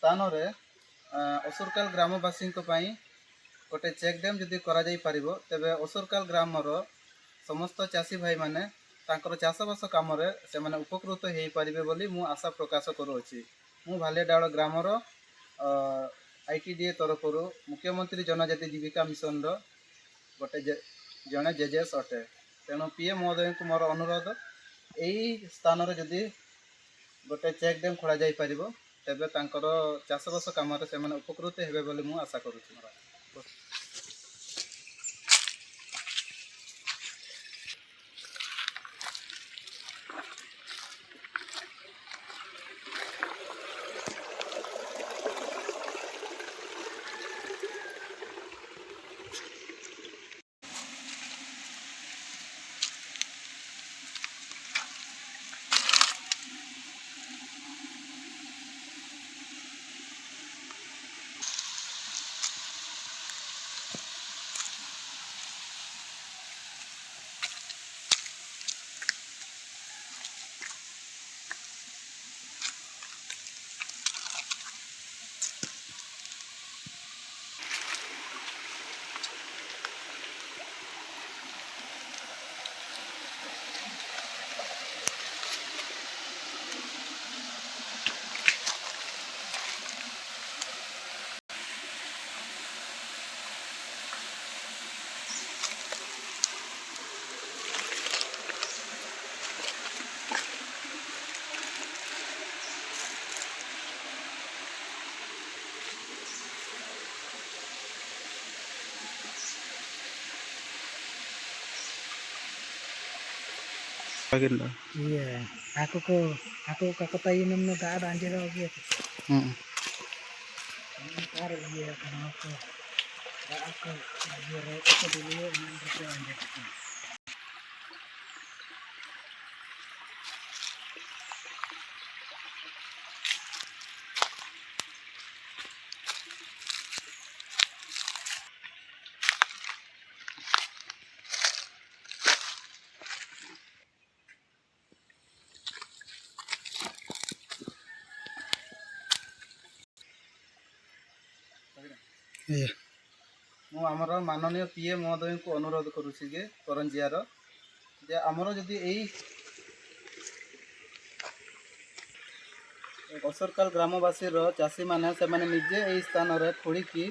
स्थान रे असुरकाल ग्रामवासी गोटे चेक डैम जदि करा जाई परिबो तेबे असुरकाल ग्रामर समस्त चाषी भाई माने तांकर चाषबास काम से माने उपकृत हो पारे बोली मु आशा प्रकाश करुँची। मु भालियाडाल ग्रामर ITDA तरफ मुख्यमंत्री जनजाति जीविका मिशन गोटे जड़े जेजेएस अटे। तेणु PM महोदय को मोर अनुरोध यही स्थान जदि गोटे चेक डैम खोल जाई परिबो तेबे तांकर चाषबास काम से माने उपकृत हेबे बोली मु आशा करुँची। Iya, aku kata ini nggak ada anjir lagi. Ntar iya kenapa? Aku anjir itu dulu yang berarti anjir. मु आमर माननीय PM महोदय को अनुरोध करुँची जे करंजियार जे आमर जदि यही असरकाल ग्रामवासी चाषी मैंने से माने निजे यही स्थान रे खोलिकी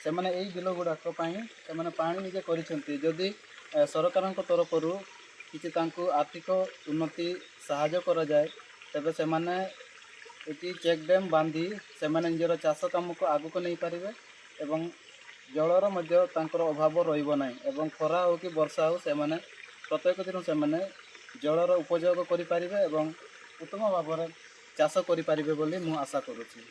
से माने यही बिल गुड़ाक से माने पानी निजे करिसेंती जदि सरकार तरफ किसी तांको आर्थिक उन्नति साहाय्य करा जाए तेबे से माने एटी चेक डैम बांधी से माने निजर चाष काम को आगु को नहीं पारिबे एवं जलर मध्य तांकर अभाव रहिबो नाही एवं खरा हो कि वर्षा हो से माने प्रत्येक दिन से माने जलर उपयोग करि पारिबे एवं उत्तम भाव चाष करि पारिबे बोली मु आशा करुछि।